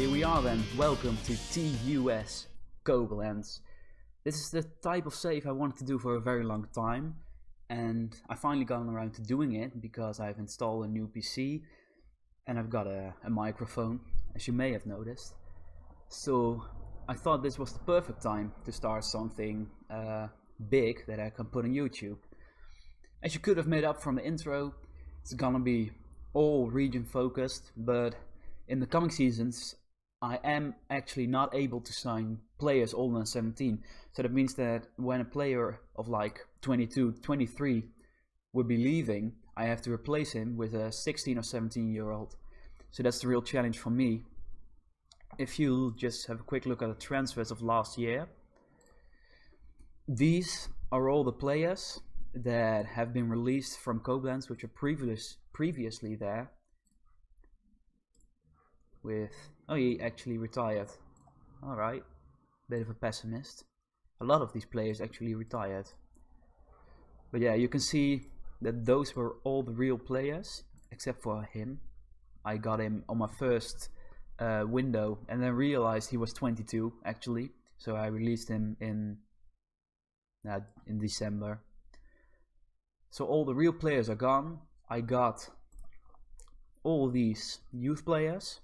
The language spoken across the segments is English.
Here we are then, welcome to TuS Koblenz. This is the type of save I wanted to do for a very long time, and I finally got around to doing it because I've installed a new PC and I've got a microphone, as you may have noticed. So I thought this was the perfect time to start something big that I can put on YouTube. As you could have made up from the intro, it's gonna be all region focused, but in the coming seasons I am actually not able to sign players older than 17. So that means that when a player of like 22, 23 would be leaving, I have to replace him with a 16 or 17-year-old. So that's the real challenge for me. If you just have a quick look at the transfers of last year, these are all the players that have been released from Koblenz, which are previously there. Oh, he actually retired. Alright, bit of a pessimist. A lot of these players actually retired. But yeah, you can see that those were all the real players, except for him. I got him on my first window and then realized he was 22 actually. So I released him in December. So all the real players are gone. I got all these youth players,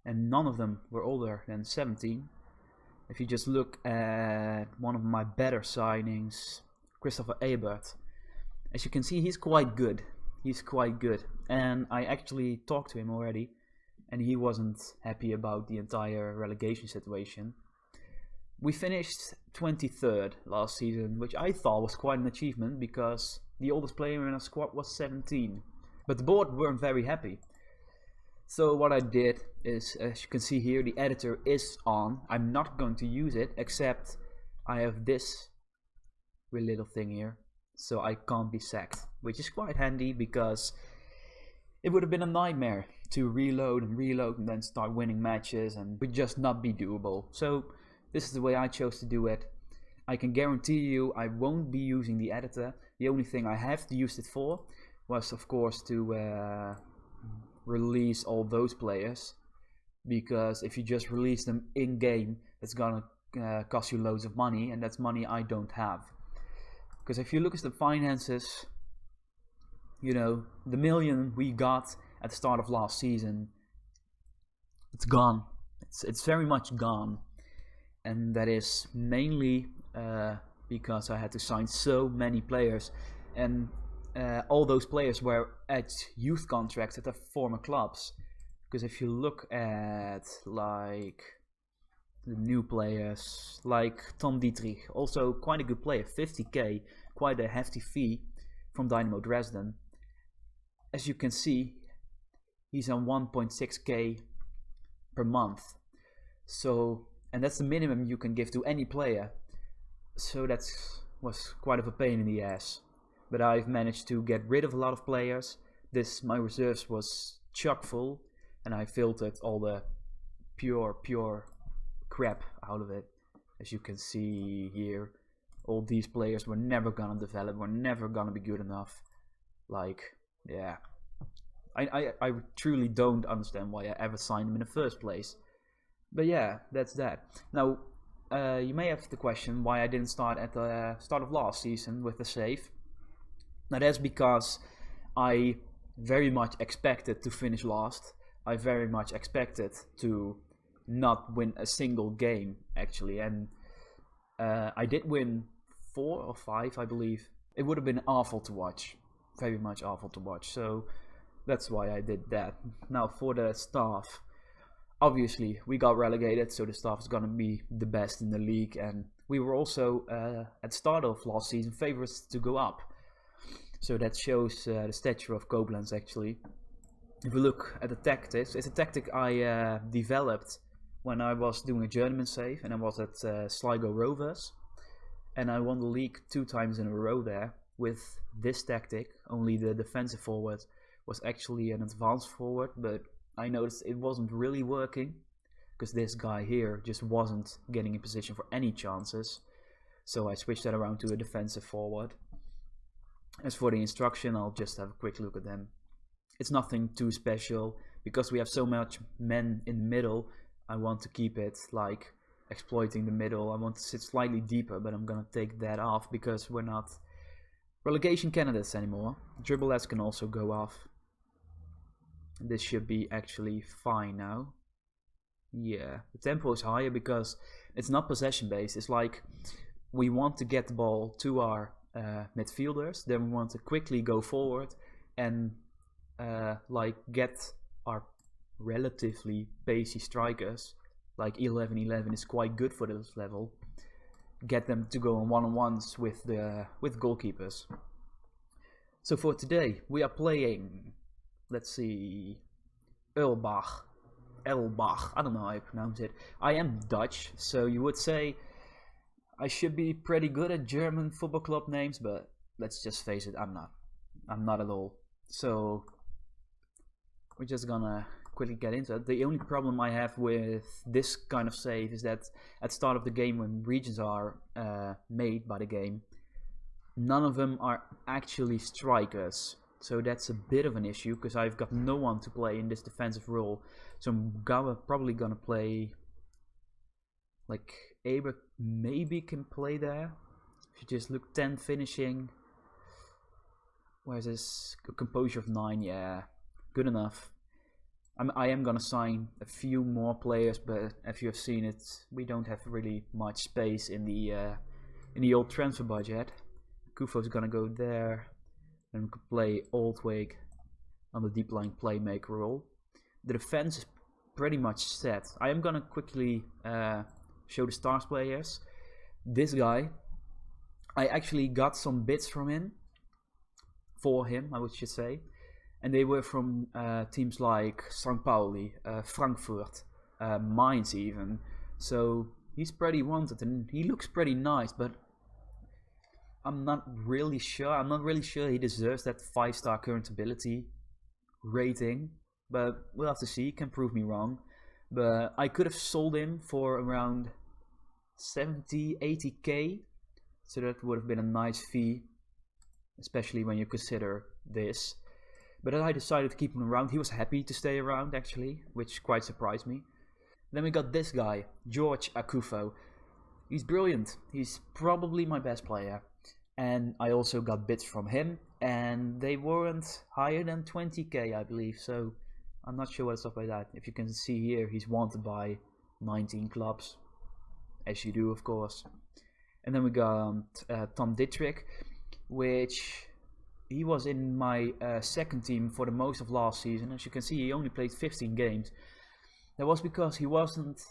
and none of them were older than 17. If you just look at one of my better signings, Christopher Ebert, as you can see, he's quite good. He's quite good, and I actually talked to him already, and he wasn't happy about the entire relegation situation. We finished 23rd last season, which I thought was quite an achievement because the oldest player in our squad was 17. But the board weren't very happy. So what I did is, as you can see here, the editor is on. I'm not going to use it, except I have this weird little thing here, so I can't be sacked, which is quite handy because it would have been a nightmare to reload and then start winning matches, and would just not be doable. So this is the way I chose to do it. I can guarantee you I won't be using the editor. The only thing I have to use it for was, of course, to release all those players, because if you just release them in game, it's gonna cost you loads of money, and that's money I don't have. Because if you look at the finances, you know, the million we got at the start of last season, it's gone. It's very much gone, and that is mainly because I had to sign so many players, and all those players were at youth contracts at their former clubs. Because if you look at like the new players, like Tom Dietrich, also quite a good player, 50k, quite a hefty fee from Dynamo Dresden. As you can see, he's on 1.6k per month. So, and that's the minimum you can give to any player. So that was quite of a pain in the ass. But I've managed to get rid of a lot of players. My reserves was chock full, and I filtered all the pure crap out of it. As you can see here, all these players were never gonna develop, were never gonna be good enough. Like, yeah, I truly don't understand why I ever signed them in the first place. But yeah, that's that. Now, you may have the question why I didn't start at the start of last season with the save. Now that's because I very much expected to finish last. I very much expected to not win a single game actually, and I did win 4 or 5, I believe. It would have been awful to watch, very much awful to watch, so that's why I did that. Now for the staff, obviously we got relegated, so the staff is gonna be the best in the league, and we were also at the start of last season favorites to go up. So that shows the stature of Koblenz actually. If we look at the tactics, it's a tactic I developed when I was doing a journeyman save, and I was at Sligo Rovers, and I won the league 2 times in a row there with this tactic. Only the defensive forward was actually an advanced forward, but I noticed it wasn't really working because this guy here just wasn't getting in position for any chances. So I switched that around to a defensive forward. As for the instruction, I'll just have a quick look at them. It's nothing too special. Because we have so much men in the middle, I want to keep it like exploiting the middle. I want to sit slightly deeper, but I'm gonna take that off because we're not relegation candidates anymore. Dribblettes can also go off. This should be actually fine now. Yeah, the tempo is higher because it's not possession based. It's like we want to get the ball to our midfielders, then we want to quickly go forward and like get our relatively pacey strikers, like 11-11 is quite good for this level, get them to go on one-on-ones with the goalkeepers. So for today we are playing, let's see, Erlbach, I don't know how I pronounce it. I am Dutch, so you would say I should be pretty good at German football club names, but let's just face it, I'm not at all. So we're just gonna quickly get into it. The only problem I have with this kind of save is that at the start of the game, when regions are made by the game, none of them are actually strikers. So that's a bit of an issue because I've got no one to play in this defensive role. So I'm probably gonna play like Aber maybe can play there. If you just look 10 finishing. Where's this? Composure of 9, yeah. Good enough. I am gonna sign a few more players, but if you have seen it, we don't have really much space in the old transfer budget. Kufo's gonna go there. And we could play Oldwig on the deep line playmaker role. The defense is pretty much set. I am gonna quickly show the stars players. This guy, I actually got some bits from him, for him I should say, and they were from teams like St. Pauli, Frankfurt, Mainz even. So he's pretty wanted and he looks pretty nice, but I'm not really sure he deserves that 5-star current ability rating, but we'll have to see. He can prove me wrong. But I could have sold him for around 70-80k, so that would have been a nice fee, especially when you consider this. But I decided to keep him around. He was happy to stay around actually, which quite surprised me. Then we got this guy, George Akufo. He's brilliant. He's probably my best player. And I also got bits from him, and they weren't higher than 20k I believe, so I'm not sure what's up with that. If you can see here, he's wanted by 19 clubs, as you do of course. And then we got Tom Dittrich, which he was in my second team for the most of last season. As you can see, he only played 15 games. That was because he wasn't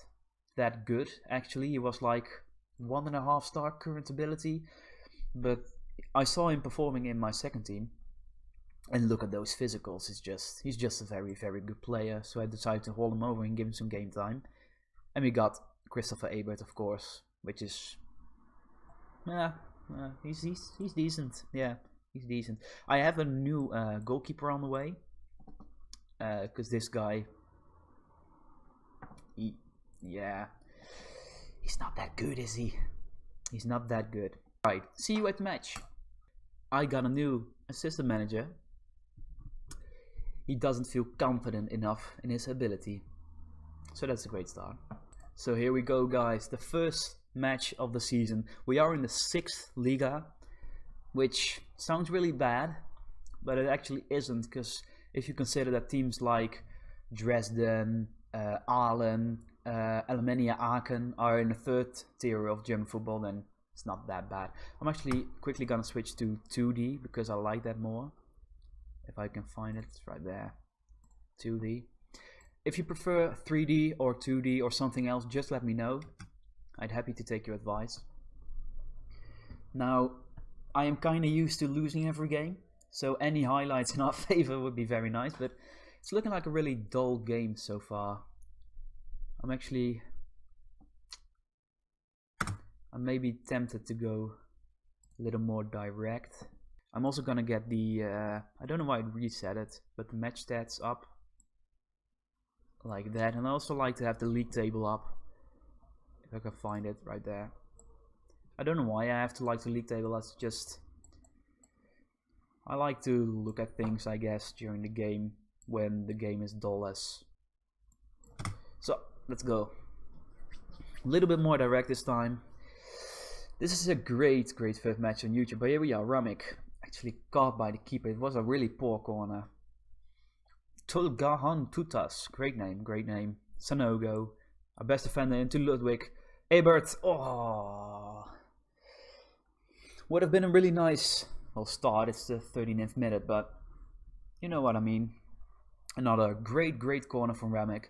that good actually. He was like 1.5-star current ability. But I saw him performing in my second team, and look at those physicals. He's just a very, very good player. So I decided to haul him over and give him some game time. And we got Christopher Abert, of course, which is, he's decent. Yeah, he's decent. I have a new goalkeeper on the way, because this guy, he's not that good, is he? He's not that good. Right, see you at the match. I got a new assistant manager. He doesn't feel confident enough in his ability. So that's a great start. So here we go guys, the first match of the season. We are in the 6th Liga, which sounds really bad, but it actually isn't, because if you consider that teams like Dresden, Aalen, Alemannia Aachen are in the 3rd tier of German football, then it's not that bad. I'm actually quickly gonna switch to 2D because I like that more. If I can find it, it's right there. 2D. If you prefer 3D or 2D or something else, just let me know. I'd happy to take your advice. Now, I am kinda used to losing every game, so any highlights in our favor would be very nice, but it's looking like a really dull game so far. I'm maybe tempted to go a little more direct. I'm also gonna get the, I don't know why I reset it, but the match stats up. Like that, and I also like to have the league table up. If I can find it, right there. I don't know why I have to like the league table, that's just... I like to look at things, I guess, during the game, when the game is dull as... So, let's go. A little bit more direct this time. This is a great first match on YouTube, but here we are. Ramik actually caught by the keeper. It was a really poor corner. Tulgahan Tutas, great name. Sanogo, our best defender, into Ludwig. Ebert, oh, would have been a really nice start. It's the 39th minute, but you know what I mean. Another great corner from Ramik.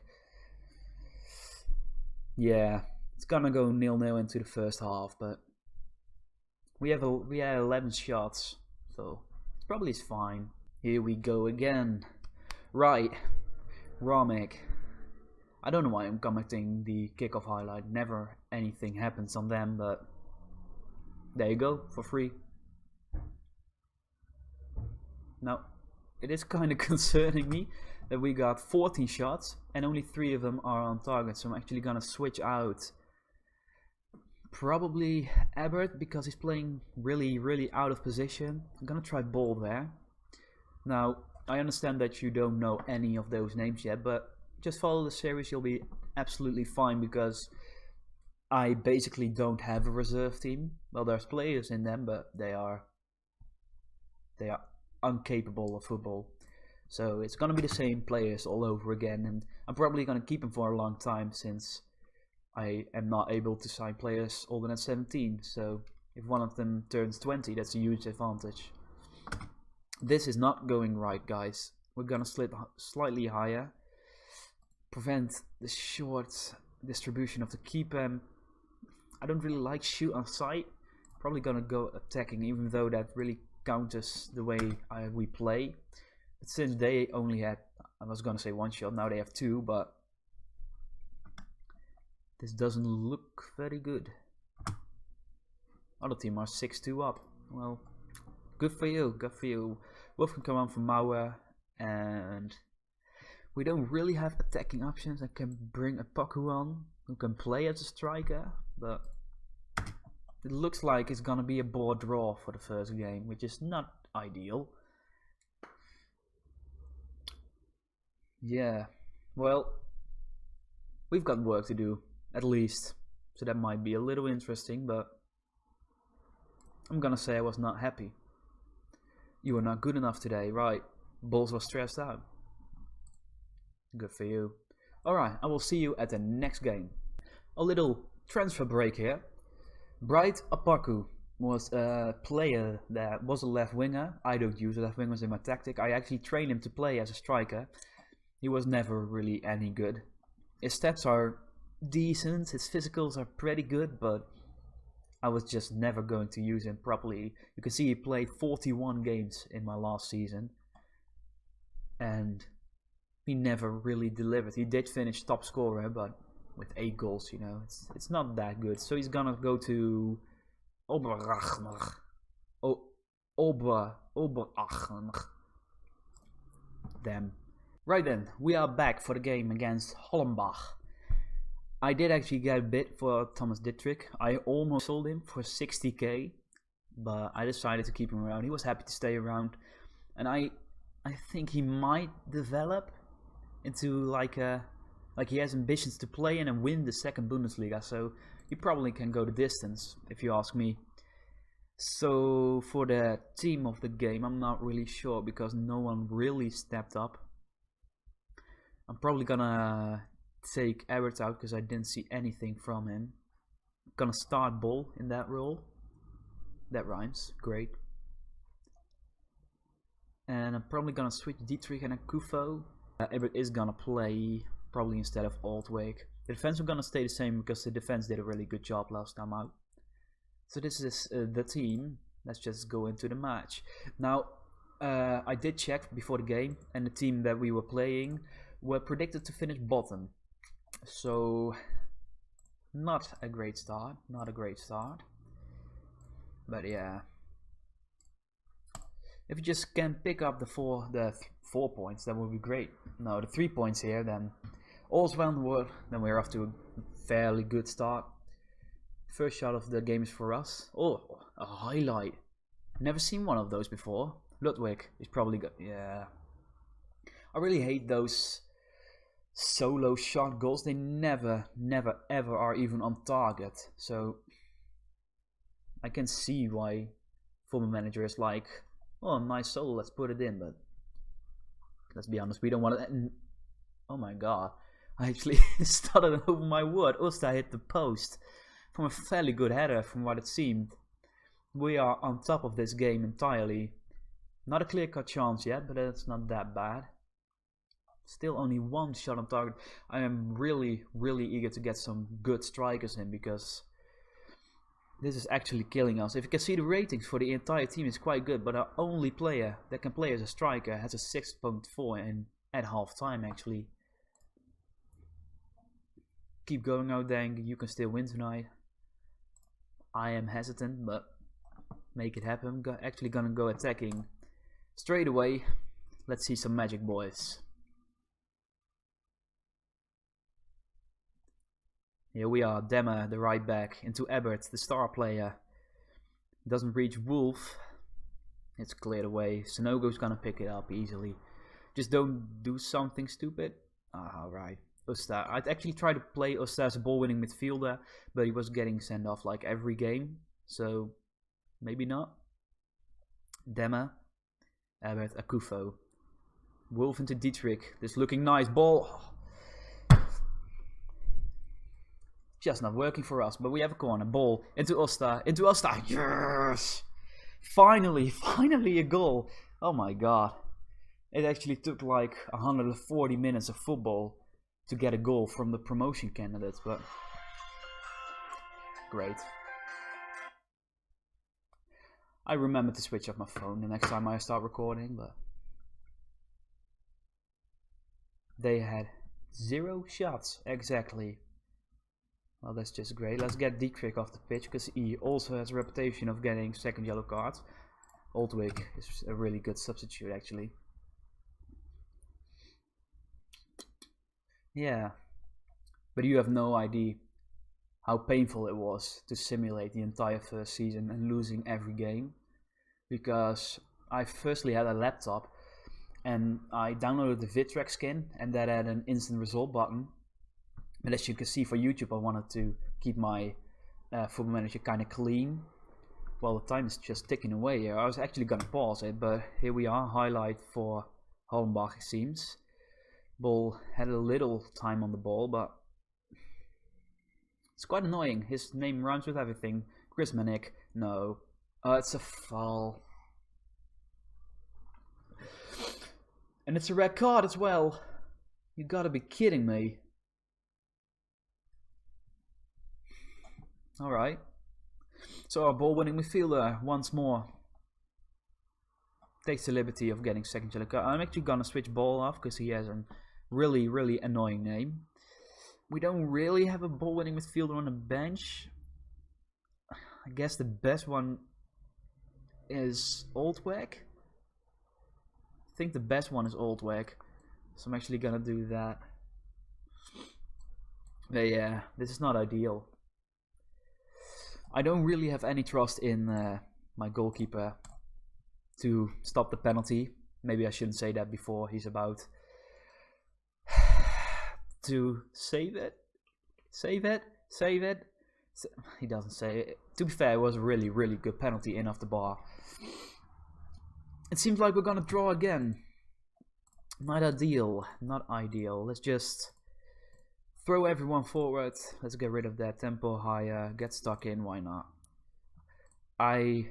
Yeah, it's gonna go 0-0 into the first half, but we had 11 shots, so it probably is fine. Here we go again. Right, Ramik. I don't know why I'm commenting the kickoff highlight. Never anything happens on them, but there you go, for free. Now, it is kind of concerning me that we got 14 shots and only 3 of them are on target. So I'm actually gonna switch out probably Ebert because he's playing really out of position. I'm gonna try Ball there. Now, I understand that you don't know any of those names yet, but just follow the series, you'll be absolutely fine, because I basically don't have a reserve team. Well, there's players in them, but they are incapable of football. So it's gonna be the same players all over again, and I'm probably gonna keep them for a long time since I am not able to sign players older than 17. So if one of them turns 20, that's a huge advantage. This is not going right, guys. We're gonna slip slightly higher, prevent the short distribution of the keeper. I don't really like shoot on sight. Probably gonna go attacking, even though that really counters the way we play. But since they only had, I was gonna say 1 shot, now they have 2, but this doesn't look very good. Other team are 6-2 up. Well, good for you, good for you. Both can come on from Mauer, and we don't really have attacking options. I can bring a Paku on, who can play as a striker, but it looks like it's gonna be a board draw for the first game, which is not ideal. Yeah, well, we've got work to do, at least. So that might be a little interesting, but I'm gonna say I was not happy. You were not good enough today, right? Balls was stressed out. Good for you. Alright, I will see you at the next game. A little transfer break here. Bright Apaku was a player that was a left winger. I don't use left wingers in my tactic. I actually trained him to play as a striker. He was never really any good. His stats are decent, his physicals are pretty good, but I was just never going to use him properly. You can see he played 41 games in my last season, and he never really delivered. He did finish top scorer, but with 8 goals, you know, it's not that good. So he's gonna go to Oberachner. Oberachner. Damn. Right then, we are back for the game against Hollenbach. I did actually get a bid for Thomas Dittrich. I almost sold him for 60k, but I decided to keep him around. He was happy to stay around, and I think he might develop into like he has ambitions to play in and win the second Bundesliga. So he probably can go the distance, if you ask me. So for the team of the game, I'm not really sure because no one really stepped up. I'm probably gonna take Everett out because I didn't see anything from him. Gonna start Ball in that role. That rhymes, great. And I'm probably gonna switch Dietrich and Akufo. Everett is gonna play probably instead of Altwig. The defense are gonna stay the same because the defense did a really good job last time out. So this is the team. Let's just go into the match. Now, I did check before the game, and the team that we were playing were predicted to finish bottom. So, not a great start. Not a great start. But yeah. If you just can pick up the 4 points, that would be great. No, the 3 points here, then all's well and good. Then we're off to a fairly good start. First shot of the game is for us. Oh, a highlight. Never seen one of those before. Ludwig is probably good. Yeah. I really hate those solo shot goals, they never ever are even on target. So I can see why Football Manager is like, oh, nice solo, let's put it in. But let's be honest, we don't want to. Oh my god, I actually started over my word. Usta hit the post from a fairly good header from what it seemed. We are on top of this game entirely. Not a clear-cut chance yet, but it's not that bad. Still only one shot on target. I am really eager to get some good strikers in, because this is actually killing us. If you can see the ratings for the entire team is quite good, but our only player that can play as a striker has a 6.4 at half time actually. Keep going out, Dang. You can still win tonight. I am hesitant, but make it happen. Actually gonna go attacking straight away. Let's see some magic, boys. Here we are, Demme, the right back, into Ebert, the star player. Doesn't reach Wolf. It's cleared away. Sanogo's gonna pick it up easily. Just don't do something stupid. Alright. Usta. I'd actually try to play Usta as a ball-winning midfielder, but he was getting sent off like every game. So, maybe not. Demme, Ebert, Akufo. Wolf into Dietrich. This looking nice ball. Just not working for us, but we have a corner. Ball into Usta. Yes! Finally a goal. Oh my god. It actually took like 140 minutes of football to get a goal from the promotion candidates, but great. I remember to switch off my phone the next time I start recording, but they had 0 shots exactly. Well, that's just great. Let's get Dietrich off the pitch, because he also has a reputation of getting second yellow cards. Oldwig is a really good substitute actually. Yeah, but you have no idea how painful it was to simulate the entire first season and losing every game. Because I firstly had a laptop and I downloaded the VidTrack skin, and that had an instant result button. But as you can see, for YouTube I wanted to keep my Football Manager kind of clean. Well, the time is just ticking away here. I was actually going to pause it, but here we are, highlight for Hollenbach, it seems. Ball had a little time on the ball, but it's quite annoying. His name rhymes with everything. Grismanik, no. It's a foul. And it's a red card as well. You gotta be kidding me. Alright. So our ball-winning midfielder once more takes the liberty of getting second yellow card. I'm actually gonna switch ball off because he has a really annoying name. We don't really have a ball-winning midfielder on the bench. I guess the best one is Oldweg. I think the best one is Oldweg, so I'm actually gonna do that. But yeah, this is not ideal. I don't really have any trust in my goalkeeper to stop the penalty. Maybe I shouldn't say that before he's about to save it. Save it. He doesn't say it. To be fair, it was a really good penalty in off the bar. It seems like we're gonna draw again. Not ideal. Let's just throw everyone forward. Let's get rid of that tempo higher. Get stuck in. Why not? I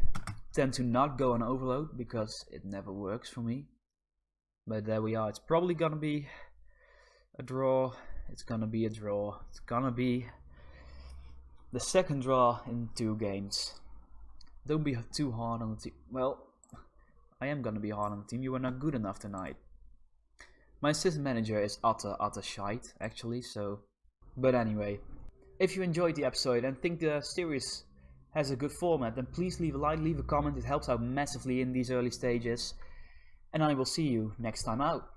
tend to not go on overload because it never works for me. But there we are. It's probably gonna be a draw. It's gonna be a draw. It's gonna be the second draw in 2 games. Don't be too hard on the team. Well, I am gonna be hard on the team. You were not good enough tonight. My assistant manager is utter shite, actually, so... But anyway, if you enjoyed the episode and think the series has a good format, then please leave a like, leave a comment. It helps out massively in these early stages. And I will see you next time out.